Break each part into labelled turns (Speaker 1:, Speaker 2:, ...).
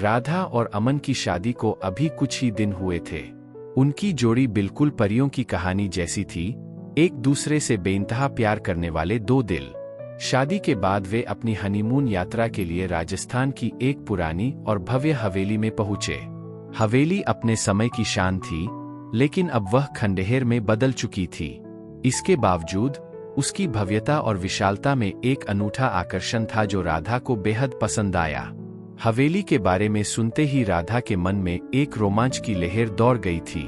Speaker 1: राधा और अमन की शादी को अभी कुछ ही दिन हुए थे। उनकी जोड़ी बिल्कुल परियों की कहानी जैसी थी, एक दूसरे से बेइंतहा प्यार करने वाले दो दिल। शादी के बाद वे अपनी हनीमून यात्रा के लिए राजस्थान की एक पुरानी और भव्य हवेली में पहुंचे। हवेली अपने समय की शान थी, लेकिन अब वह खंडहर में बदल चुकी थी। इसके बावजूद उसकी भव्यता और विशालता में एक अनूठा आकर्षण था जो राधा को बेहद पसंद आया। हवेली के बारे में सुनते ही राधा के मन में एक रोमांच की लहर दौड़ गई थी।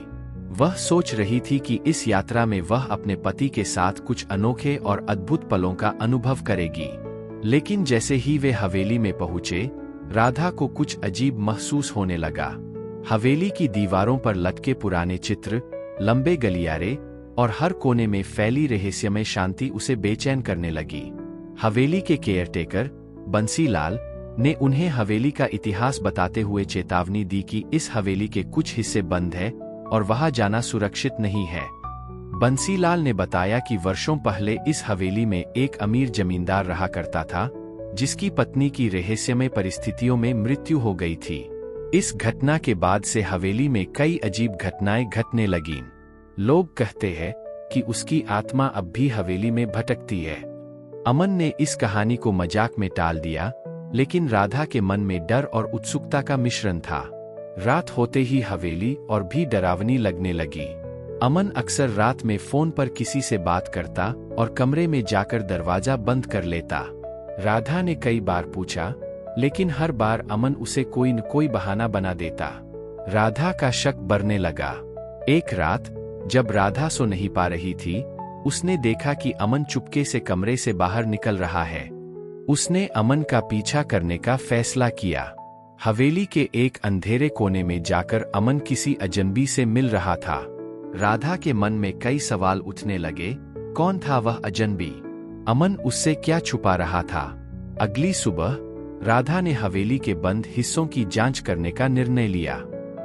Speaker 1: वह सोच रही थी कि इस यात्रा में वह अपने पति के साथ कुछ अनोखे और अद्भुत पलों का अनुभव करेगी। लेकिन जैसे ही वे हवेली में पहुंचे, राधा को कुछ अजीब महसूस होने लगा। हवेली की दीवारों पर लटके पुराने चित्र, लंबे गलियारे और हर कोने में फैली रहस्यमय शांति उसे बेचैन करने लगी। हवेली के केयरटेकर बंसीलाल ने उन्हें हवेली का इतिहास बताते हुए चेतावनी दी कि इस हवेली के कुछ हिस्से बंद है और वहां जाना सुरक्षित नहीं है। बंसीलाल ने बताया कि वर्षों पहले इस हवेली में एक अमीर जमींदार रहा करता था, जिसकी पत्नी की रहस्यमय परिस्थितियों में मृत्यु हो गई थी। इस घटना के बाद से हवेली में कई अजीब घटनाएं घटने लगीं। लोग कहते हैं कि उसकी आत्मा अब भी हवेली में भटकती है। अमन ने इस कहानी को मजाक में टाल दिया, लेकिन राधा के मन में डर और उत्सुकता का मिश्रण था। रात होते ही हवेली और भी डरावनी लगने लगी। अमन अक्सर रात में फोन पर किसी से बात करता और कमरे में जाकर दरवाजा बंद कर लेता। राधा ने कई बार पूछा, लेकिन हर बार अमन उसे कोई न कोई बहाना बना देता। राधा का शक बढ़ने लगा। एक रात जब राधा सो नहीं पा रही थी, उसने देखा कि अमन चुपके से कमरे से बाहर निकल रहा है। उसने अमन का पीछा करने का फैसला किया। हवेली के एक अंधेरे कोने में जाकर अमन किसी अजनबी से मिल रहा था। राधा के मन में कई सवाल उठने लगे। कौन था वह अजनबी? अमन उससे क्या छुपा रहा था? अगली सुबह राधा ने हवेली के बंद हिस्सों की जांच करने का निर्णय लिया।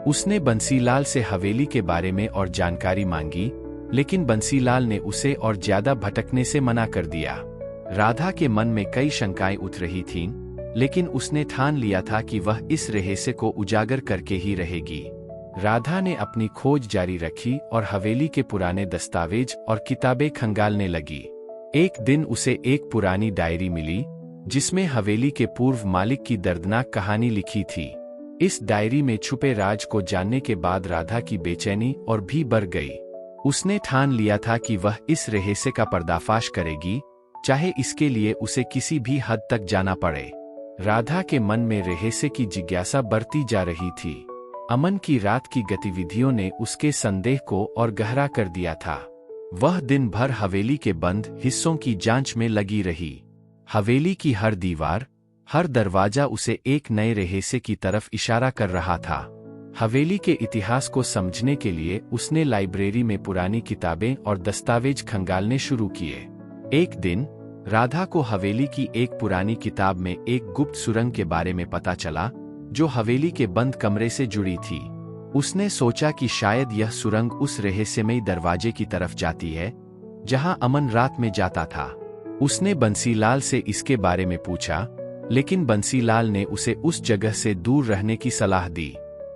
Speaker 1: उसने बंसीलाल से हवेली के बारे में और जानकारी मांगी, लेकिन बंसीलाल ने उसे और ज्यादा भटकने से मना कर दिया। राधा के मन में कई शंकाएं उठ रही थीं, लेकिन उसने ठान लिया था कि वह इस रहस्य को उजागर करके ही रहेगी। राधा ने अपनी खोज जारी रखी और हवेली के पुराने दस्तावेज और किताबें खंगालने लगी। एक दिन उसे एक पुरानी डायरी मिली, जिसमें हवेली के पूर्व मालिक की दर्दनाक कहानी लिखी थी। इस डायरी में छुपे राज को जानने के बाद राधा की बेचैनी और भी बढ़ गई। उसने ठान लिया था कि वह इस रहस्य का पर्दाफाश करेगी, चाहे इसके लिए उसे किसी भी हद तक जाना पड़े। राधा के मन में रहस्य की जिज्ञासा बढ़ती जा रही थी। अमन की रात की गतिविधियों ने उसके संदेह को और गहरा कर दिया था। वह दिन भर हवेली के बंद हिस्सों की जांच में लगी रही। हवेली की हर दीवार, हर दरवाजा उसे एक नए रहस्य की तरफ इशारा कर रहा था। हवेली के इतिहास को समझने के लिए उसने लाइब्रेरी में पुरानी किताबें और दस्तावेज खंगालने शुरू किए। एक दिन राधा को हवेली की एक पुरानी किताब में एक गुप्त सुरंग के बारे में पता चला, जो हवेली के बंद कमरे से जुड़ी थी। उसने सोचा कि शायद यह सुरंग उस रहस्यमयी दरवाजे की तरफ जाती है, जहां अमन रात में जाता था। उसने बंसीलाल से इसके बारे में पूछा, लेकिन बंसीलाल ने उसे उस जगह से दूर रहने की सलाह दी।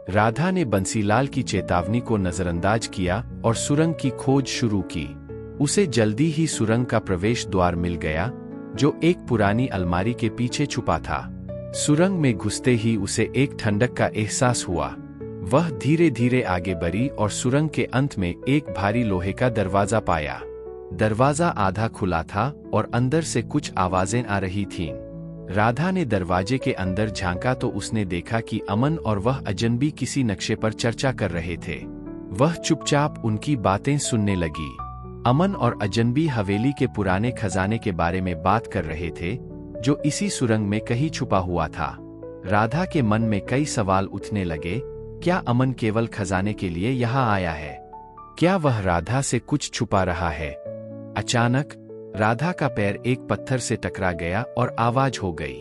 Speaker 1: राधा ने बंसीलाल की चेतावनी को नजरअंदाज किया और सुरंग की खोज शुरू की। उसे जल्दी ही सुरंग का प्रवेश द्वार मिल गया, जो एक पुरानी अलमारी के पीछे छुपा था। सुरंग में घुसते ही उसे एक ठंडक का एहसास हुआ। वह धीरे धीरे आगे बढ़ी और सुरंग के अंत में एक भारी लोहे का दरवाजा पाया। दरवाजा आधा खुला था और अंदर से कुछ आवाजें आ रही थीं। राधा ने दरवाजे के अंदर झांका तो उसने देखा कि अमन और वह अजनबी किसी नक्शे पर चर्चा कर रहे थे। वह चुपचाप उनकी बातें सुनने लगी। अमन और अजनबी हवेली के पुराने खजाने के बारे में बात कर रहे थे, जो इसी सुरंग में कहीं छुपा हुआ था। राधा के मन में कई सवाल उठने लगे। क्या अमन केवल खजाने के लिए यहाँ आया है? क्या वह राधा से कुछ छुपा रहा है? अचानक राधा का पैर एक पत्थर से टकरा गया और आवाज हो गई।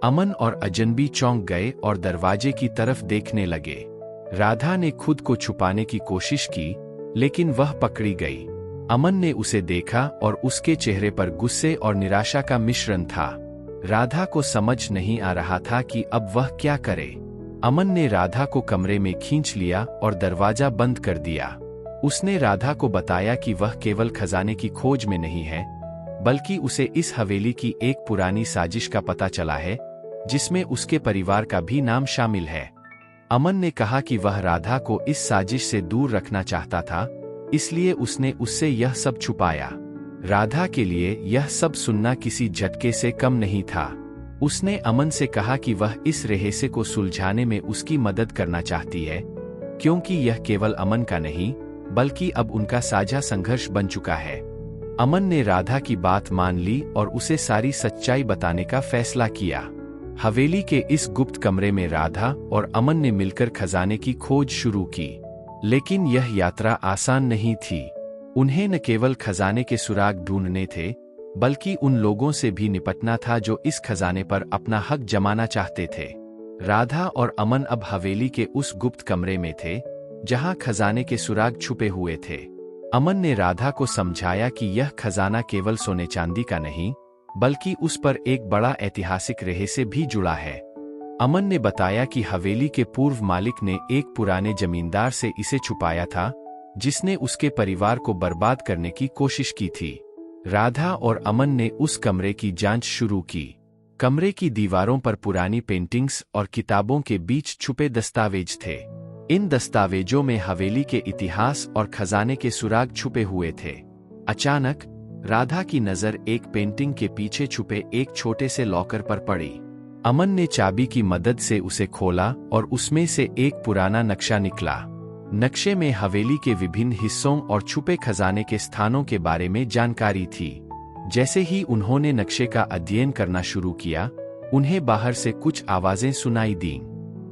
Speaker 1: अमन और अजनबी चौंक गए और दरवाजे की तरफ देखने लगे। राधा ने खुद को छुपाने की कोशिश की, लेकिन वह पकड़ी गई। अमन ने उसे देखा और उसके चेहरे पर गुस्से और निराशा का मिश्रण था। राधा को समझ नहीं आ रहा था कि अब वह क्या करे। अमन ने राधा को कमरे में खींच लिया और दरवाजा बंद कर दिया। उसने राधा को बताया कि वह केवल खजाने की खोज में नहीं है, बल्कि उसे इस हवेली की एक पुरानी साजिश का पता चला है, जिसमें उसके परिवार का भी नाम शामिल है। अमन ने कहा कि वह राधा को इस साजिश से दूर रखना चाहता था, इसलिए उसने उससे यह सब छुपाया। राधा के लिए यह सब सुनना किसी झटके से कम नहीं था। उसने अमन से कहा कि वह इस रहस्य को सुलझाने में उसकी मदद करना चाहती है, क्योंकि यह केवल अमन का नहीं, बल्कि अब उनका साझा संघर्ष बन चुका है। अमन ने राधा की बात मान ली और उसे सारी सच्चाई बताने का फैसला किया। हवेली के इस गुप्त कमरे में राधा और अमन ने मिलकर खजाने की खोज शुरू की, लेकिन यह यात्रा आसान नहीं थी। उन्हें न केवल खजाने के सुराग ढूंढने थे, बल्कि उन लोगों से भी निपटना था जो इस खजाने पर अपना हक जमाना चाहते थे। राधा और अमन अब हवेली के उस गुप्त कमरे में थे, जहां खजाने के सुराग छुपे हुए थे। अमन ने राधा को समझाया कि यह खजाना केवल सोने चांदी का नहीं, बल्कि उस पर एक बड़ा ऐतिहासिक रहस्य भी जुड़ा है। अमन ने बताया कि हवेली के पूर्व मालिक ने एक पुराने जमींदार से इसे छुपाया था, जिसने उसके परिवार को बर्बाद करने की कोशिश की थी। राधा और अमन ने उस कमरे की जांच शुरू की। कमरे की दीवारों पर पुरानी पेंटिंग्स और किताबों के बीच छुपे दस्तावेज थे। इन दस्तावेजों में हवेली के इतिहास और खजाने के सुराग छुपे हुए थे। अचानक राधा की नजर एक पेंटिंग के पीछे छुपे एक छोटे से लॉकर पर पड़ी। अमन ने चाबी की मदद से उसे खोला और उसमें से एक पुराना नक्शा निकला। नक्शे में हवेली के विभिन्न हिस्सों और छुपे खजाने के स्थानों के बारे में जानकारी थी। जैसे ही उन्होंने नक्शे का अध्ययन करना शुरू किया, उन्हें बाहर से कुछ आवाजें सुनाई दीं।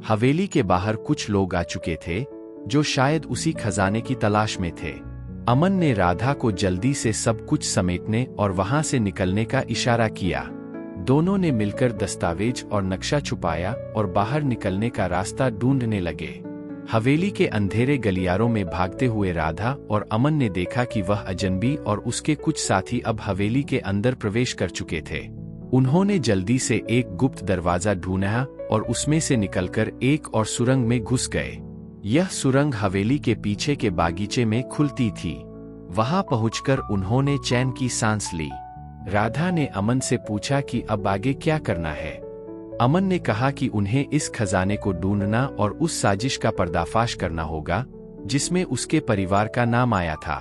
Speaker 1: हवेली के बाहर कुछ लोग आ चुके थे, जो शायद उसी खजाने की तलाश में थे। अमन ने राधा को जल्दी से सब कुछ समेटने और वहां से निकलने का इशारा किया। दोनों ने मिलकर दस्तावेज और नक्शा छुपाया और बाहर निकलने का रास्ता ढूंढने लगे। हवेली के अंधेरे गलियारों में भागते हुए राधा और अमन ने देखा कि वह अजनबी और उसके कुछ साथी अब हवेली के अंदर प्रवेश कर चुके थे। उन्होंने जल्दी से एक गुप्त दरवाजा ढूंढा और उसमें से निकलकर एक और सुरंग में घुस गए। यह सुरंग हवेली के पीछे के बागीचे में खुलती थी। वहां पहुंचकर उन्होंने चैन की सांस ली। राधा ने अमन से पूछा कि अब आगे क्या करना है। अमन ने कहा कि उन्हें इस खजाने को ढूंढना और उस साजिश का पर्दाफाश करना होगा, जिसमें उसके परिवार का नाम आया था।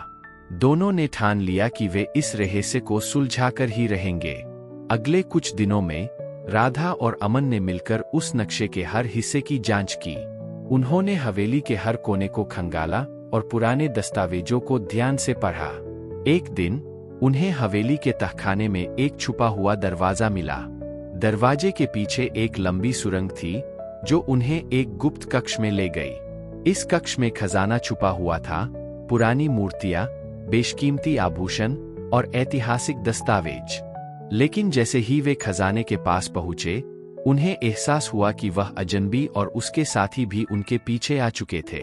Speaker 1: दोनों ने ठान लिया कि वे इस रहस्य को सुलझाकर ही रहेंगे। अगले कुछ दिनों में राधा और अमन ने मिलकर उस नक्शे के हर हिस्से की जांच की। उन्होंने हवेली के हर कोने को खंगाला और पुराने दस्तावेजों को ध्यान से पढ़ा। एक दिन उन्हें हवेली के तहखाने में एक छुपा हुआ दरवाजा मिला। दरवाजे के पीछे एक लंबी सुरंग थी, जो उन्हें एक गुप्त कक्ष में ले गई। इस कक्ष में खजाना छुपा हुआ था, पुरानी मूर्तियां, बेशकीमती आभूषण और ऐतिहासिक दस्तावेज। लेकिन जैसे ही वे खजाने के पास पहुंचे, उन्हें एहसास हुआ कि वह अजनबी और उसके साथी भी उनके पीछे आ चुके थे।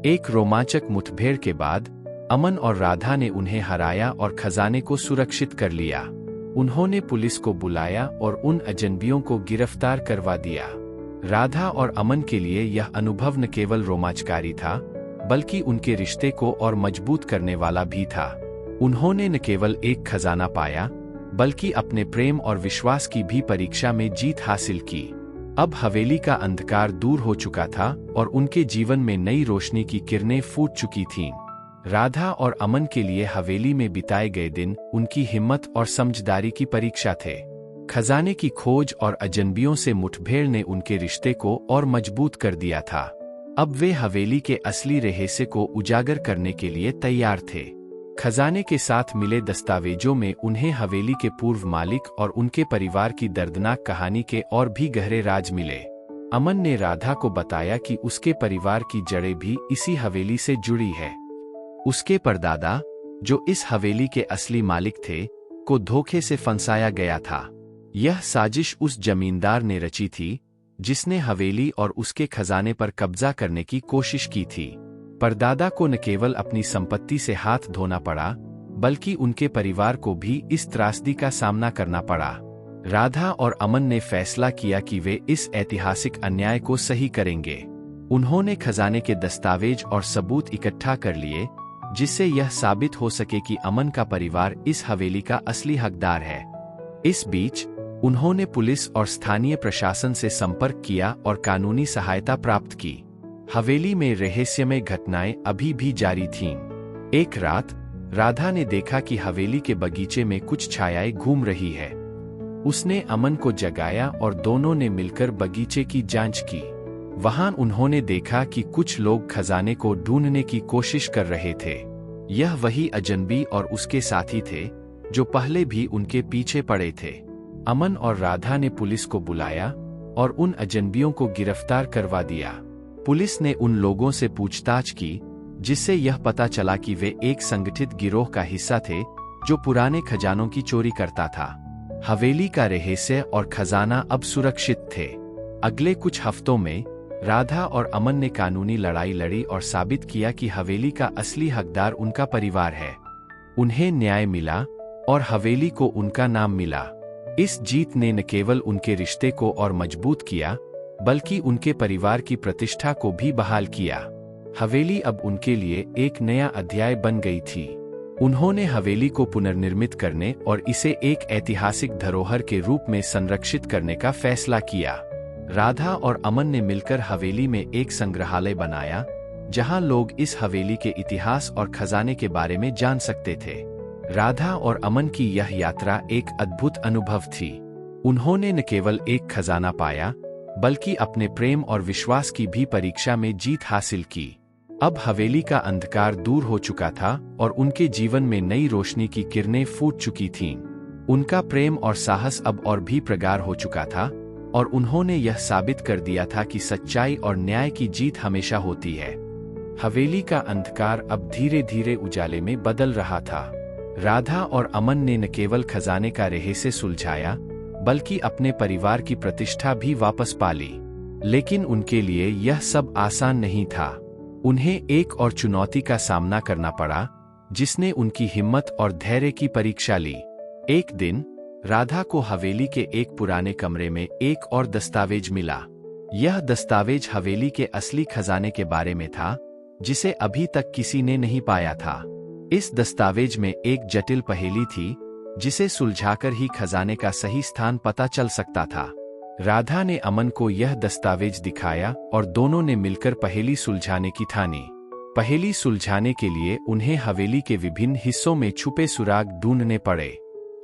Speaker 1: एक रोमांचक मुठभेड़ के बाद अमन और राधा ने उन्हें हराया और खजाने को सुरक्षित कर लिया। उन्होंने पुलिस को बुलाया और उन अजनबियों को गिरफ्तार करवा दिया। राधा और अमन के लिए यह अनुभव न केवल रोमांचकारी था, बल्कि उनके रिश्ते को और मजबूत करने वाला भी था। उन्होंने न केवल एक खजाना पाया, बल्कि अपने प्रेम और विश्वास की भी परीक्षा में जीत हासिल की। अब हवेली का अंधकार दूर हो चुका था और उनके जीवन में नई रोशनी की किरणें फूट चुकी थीं। राधा और अमन के लिए हवेली में बिताए गए दिन उनकी हिम्मत और समझदारी की परीक्षा थे। खजाने की खोज और अजनबियों से मुठभेड़ ने उनके रिश्ते को और मजबूत कर दिया था। अब वे हवेली के असली रहस्य को उजागर करने के लिए तैयार थे। खजाने के साथ मिले दस्तावेजों में उन्हें हवेली के पूर्व मालिक और उनके परिवार की दर्दनाक कहानी के और भी गहरे राज मिले। अमन ने राधा को बताया कि उसके परिवार की जड़ें भी इसी हवेली से जुड़ी है। उसके परदादा, जो इस हवेली के असली मालिक थे, को धोखे से फंसाया गया था। यह साजिश उस जमींदार ने रची थी, जिसने हवेली और उसके खजाने पर कब्जा करने की कोशिश की थी। परदादा को न केवल अपनी संपत्ति से हाथ धोना पड़ा, बल्कि उनके परिवार को भी इस त्रासदी का सामना करना पड़ा। राधा और अमन ने फैसला किया कि वे इस ऐतिहासिक अन्याय को सही करेंगे। उन्होंने खजाने के दस्तावेज और सबूत इकट्ठा कर लिए, जिससे यह साबित हो सके कि अमन का परिवार इस हवेली का असली हकदार है। इस बीच उन्होंने पुलिस और स्थानीय प्रशासन से संपर्क किया और कानूनी सहायता प्राप्त की। हवेली में रहस्यमय घटनाएं अभी भी जारी थीं। एक रात राधा ने देखा कि हवेली के बगीचे में कुछ छायाएं घूम रही है। उसने अमन को जगाया और दोनों ने मिलकर बगीचे की जांच की। वहां उन्होंने देखा कि कुछ लोग खजाने को ढूंढने की कोशिश कर रहे थे। यह वही अजनबी और उसके साथी थे जो पहले भी उनके पीछे पड़े थे। अमन और राधा ने पुलिस को बुलाया और उन अजनबियों को गिरफ्तार करवा दिया। पुलिस ने उन लोगों से पूछताछ की, जिससे यह पता चला कि वे एक संगठित गिरोह का हिस्सा थे जो पुराने खजानों की चोरी करता था। हवेली का रहस्य और खजाना अब सुरक्षित थे। अगले कुछ हफ्तों में राधा और अमन ने कानूनी लड़ाई लड़ी और साबित किया कि हवेली का असली हकदार उनका परिवार है। उन्हें न्याय मिला और हवेली को उनका नाम मिला। इस जीत ने न केवल उनके रिश्ते को और मजबूत किया, बल्कि उनके परिवार की प्रतिष्ठा को भी बहाल किया। हवेली अब उनके लिए एक नया अध्याय बन गई थी। उन्होंने हवेली को पुनर्निर्मित करने और इसे एक ऐतिहासिक धरोहर के रूप में संरक्षित करने का फैसला किया। राधा और अमन ने मिलकर हवेली में एक संग्रहालय बनाया, जहां लोग इस हवेली के इतिहास और खजाने के बारे में जान सकते थे। राधा और अमन की यह यात्रा एक अद्भुत अनुभव थी। उन्होंने न केवल एक खजाना पाया, बल्कि अपने प्रेम और विश्वास की भी परीक्षा में जीत हासिल की। अब हवेली का अंधकार दूर हो चुका था और उनके जीवन में नई रोशनी की किरणें फूट चुकी थीं। उनका प्रेम और साहस अब और भी प्रगाढ़ हो चुका था और उन्होंने यह साबित कर दिया था कि सच्चाई और न्याय की जीत हमेशा होती है। हवेली का अंधकार अब धीरे धीरे उजाले में बदल रहा था। राधा और अमन ने न केवल खजाने का रहस्य सुलझाया, बल्कि अपने परिवार की प्रतिष्ठा भी वापस पा ली। लेकिन उनके लिए यह सब आसान नहीं था। उन्हें एक और चुनौती का सामना करना पड़ा, जिसने उनकी हिम्मत और धैर्य की परीक्षा ली। एक दिन राधा को हवेली के एक पुराने कमरे में एक और दस्तावेज मिला। यह दस्तावेज हवेली के असली खजाने के बारे में था, जिसे अभी तक किसी ने नहीं पाया था। इस दस्तावेज में एक जटिल पहेली थी, जिसे सुलझाकर ही खजाने का सही स्थान पता चल सकता था। राधा ने अमन को यह दस्तावेज दिखाया और दोनों ने मिलकर पहेली सुलझाने की ठानी। पहेली सुलझाने के लिए उन्हें हवेली के विभिन्न हिस्सों में छुपे सुराग ढूंढने पड़े।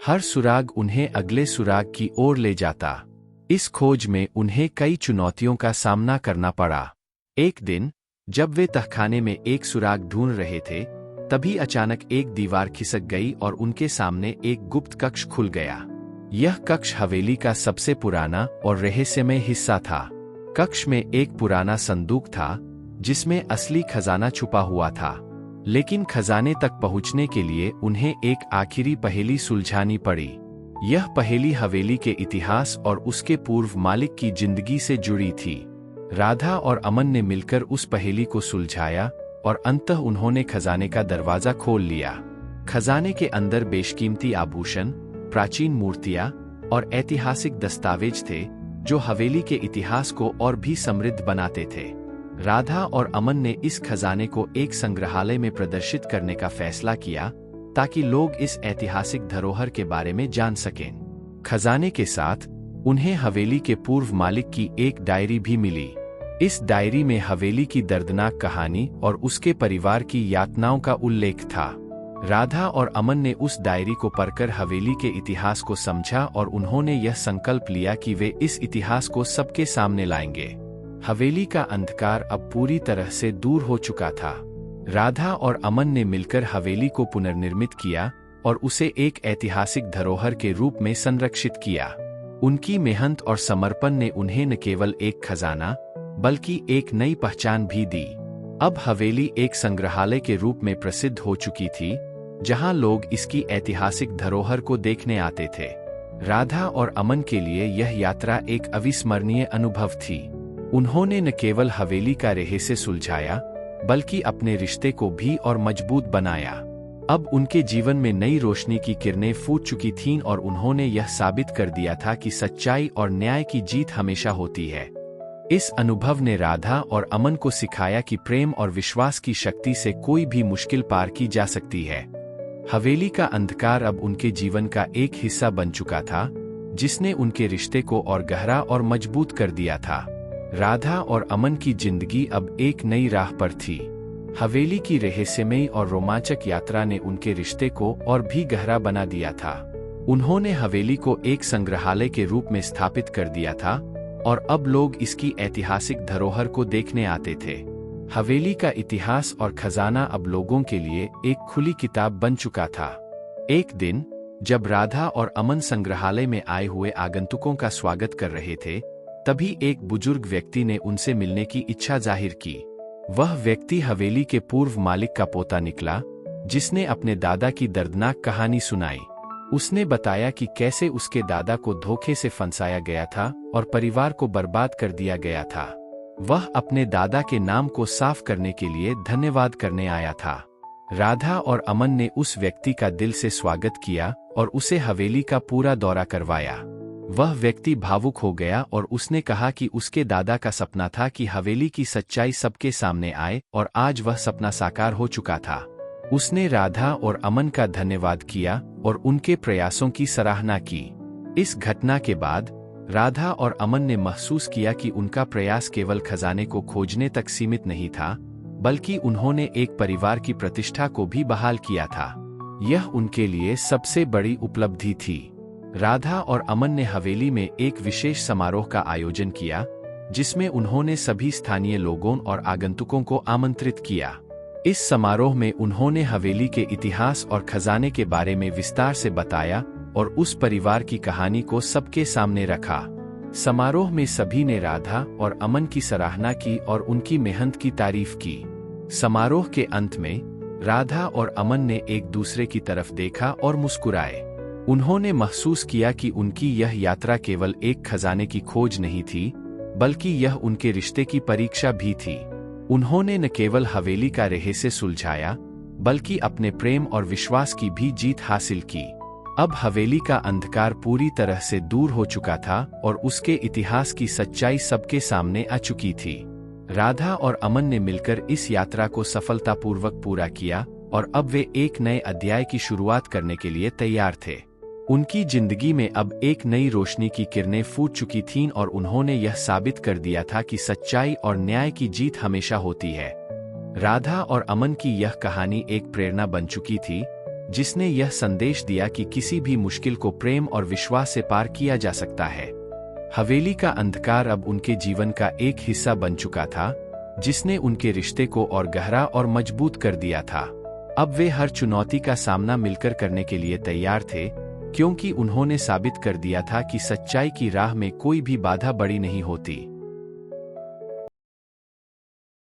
Speaker 1: हर सुराग उन्हें अगले सुराग की ओर ले जाता। इस खोज में उन्हें कई चुनौतियों का सामना करना पड़ा। एक दिन जब वे तहखाने में एक सुराग ढूंढ रहे थे, तभी अचानक एक दीवार खिसक गई और उनके सामने एक गुप्त कक्ष खुल गया। यह कक्ष हवेली का सबसे पुराना और रहस्यमय हिस्सा था। कक्ष में एक पुराना संदूक था, जिसमें असली खजाना छुपा हुआ था। लेकिन खजाने तक पहुंचने के लिए उन्हें एक आखिरी पहेली सुलझानी पड़ी। यह पहेली हवेली के इतिहास और उसके पूर्व मालिक की जिंदगी से जुड़ी थी। राधा और अमन ने मिलकर उस पहेली को सुलझाया और अंततः उन्होंने खजाने का दरवाजा खोल लिया। खजाने के अंदर बेशकीमती आभूषण, प्राचीन मूर्तियां और ऐतिहासिक दस्तावेज थे, जो हवेली के इतिहास को और भी समृद्ध बनाते थे। राधा और अमन ने इस खजाने को एक संग्रहालय में प्रदर्शित करने का फैसला किया, ताकि लोग इस ऐतिहासिक धरोहर के बारे में जान सकें। खजाने के साथ उन्हें हवेली के पूर्व मालिक की एक डायरी भी मिली। इस डायरी में हवेली की दर्दनाक कहानी और उसके परिवार की यातनाओं का उल्लेख था। राधा और अमन ने उस डायरी को पढ़कर हवेली के इतिहास को समझा और उन्होंने यह संकल्प लिया कि वे इस इतिहास को सबके सामने लाएंगे। हवेली का अंधकार अब पूरी तरह से दूर हो चुका था। राधा और अमन ने मिलकर हवेली को पुनर्निर्मित किया और उसे एक ऐतिहासिक धरोहर के रूप में संरक्षित किया। उनकी मेहनत और समर्पण ने उन्हें न केवल एक खजाना, बल्कि एक नई पहचान भी दी। अब हवेली एक संग्रहालय के रूप में प्रसिद्ध हो चुकी थी, जहां लोग इसकी ऐतिहासिक धरोहर को देखने आते थे। राधा और अमन के लिए यह यात्रा एक अविस्मरणीय अनुभव थी। उन्होंने न केवल हवेली का रहस्य सुलझाया, बल्कि अपने रिश्ते को भी और मजबूत बनाया। अब उनके जीवन में नई रोशनी की किरणें फूट चुकी थीं और उन्होंने यह साबित कर दिया था कि सच्चाई और न्याय की जीत हमेशा होती है। इस अनुभव ने राधा और अमन को सिखाया कि प्रेम और विश्वास की शक्ति से कोई भी मुश्किल पार की जा सकती है। हवेली का अंधकार अब उनके जीवन का एक हिस्सा बन चुका था, जिसने उनके रिश्ते को और गहरा और मजबूत कर दिया था। राधा और अमन की जिंदगी अब एक नई राह पर थी। हवेली की रहस्यमयी और रोमांचक यात्रा ने उनके रिश्ते को और भी गहरा बना दिया था। उन्होंने हवेली को एक संग्रहालय के रूप में स्थापित कर दिया था और अब लोग इसकी ऐतिहासिक धरोहर को देखने आते थे। हवेली का इतिहास और खजाना अब लोगों के लिए एक खुली किताब बन चुका था। एक दिन जब राधा और अमन संग्रहालय में आए हुए आगंतुकों का स्वागत कर रहे थे, तभी एक बुजुर्ग व्यक्ति ने उनसे मिलने की इच्छा जाहिर की। वह व्यक्ति हवेली के पूर्व मालिक का पोता निकला, जिसने अपने दादा की दर्दनाक कहानी सुनाई। उसने बताया कि कैसे उसके दादा को धोखे से फंसाया गया था और परिवार को बर्बाद कर दिया गया था। वह अपने दादा के नाम को साफ करने के लिए धन्यवाद करने आया था। राधा और अमन ने उस व्यक्ति का दिल से स्वागत किया और उसे हवेली का पूरा दौरा करवाया। वह व्यक्ति भावुक हो गया और उसने कहा कि उसके दादा का सपना था कि हवेली की सच्चाई सबके सामने आए और आज वह सपना साकार हो चुका था। उसने राधा और अमन का धन्यवाद किया और उनके प्रयासों की सराहना की। इस घटना के बाद राधा और अमन ने महसूस किया कि उनका प्रयास केवल खजाने को खोजने तक सीमित नहीं था, बल्कि उन्होंने एक परिवार की प्रतिष्ठा को भी बहाल किया था। यह उनके लिए सबसे बड़ी उपलब्धि थी। राधा और अमन ने हवेली में एक विशेष समारोह का आयोजन किया, जिसमें उन्होंने सभी स्थानीय लोगों और आगंतुकों को आमंत्रित किया। इस समारोह में उन्होंने हवेली के इतिहास और खजाने के बारे में विस्तार से बताया और उस परिवार की कहानी को सबके सामने रखा। समारोह में सभी ने राधा और अमन की सराहना की और उनकी मेहनत की तारीफ की। समारोह के अंत में राधा और अमन ने एक दूसरे की तरफ देखा और मुस्कुराए। उन्होंने महसूस किया कि उनकी यह यात्रा केवल एक खजाने की खोज नहीं थी, बल्कि यह उनके रिश्ते की परीक्षा भी थी। उन्होंने न केवल हवेली का रहस्य सुलझाया, बल्कि अपने प्रेम और विश्वास की भी जीत हासिल की। अब हवेली का अंधकार पूरी तरह से दूर हो चुका था और उसके इतिहास की सच्चाई सबके सामने आ चुकी थी। राधा और अमन ने मिलकर इस यात्रा को सफलतापूर्वक पूरा किया और अब वे एक नए अध्याय की शुरुआत करने के लिए तैयार थे। उनकी जिंदगी में अब एक नई रोशनी की किरणें फूट चुकी थीं और उन्होंने यह साबित कर दिया था कि सच्चाई और न्याय की जीत हमेशा होती है। राधा और अमन की यह कहानी एक प्रेरणा बन चुकी थी, जिसने यह संदेश दिया कि किसी भी मुश्किल को प्रेम और विश्वास से पार किया जा सकता है। हवेली का अंधकार अब उनके जीवन का एक हिस्सा बन चुका था, जिसने उनके रिश्ते को और गहरा और मजबूत कर दिया था। अब वे हर चुनौती का सामना मिलकर करने के लिए तैयार थे, क्योंकि उन्होंने साबित कर दिया था कि सच्चाई की राह में कोई भी बाधा बड़ी नहीं होती।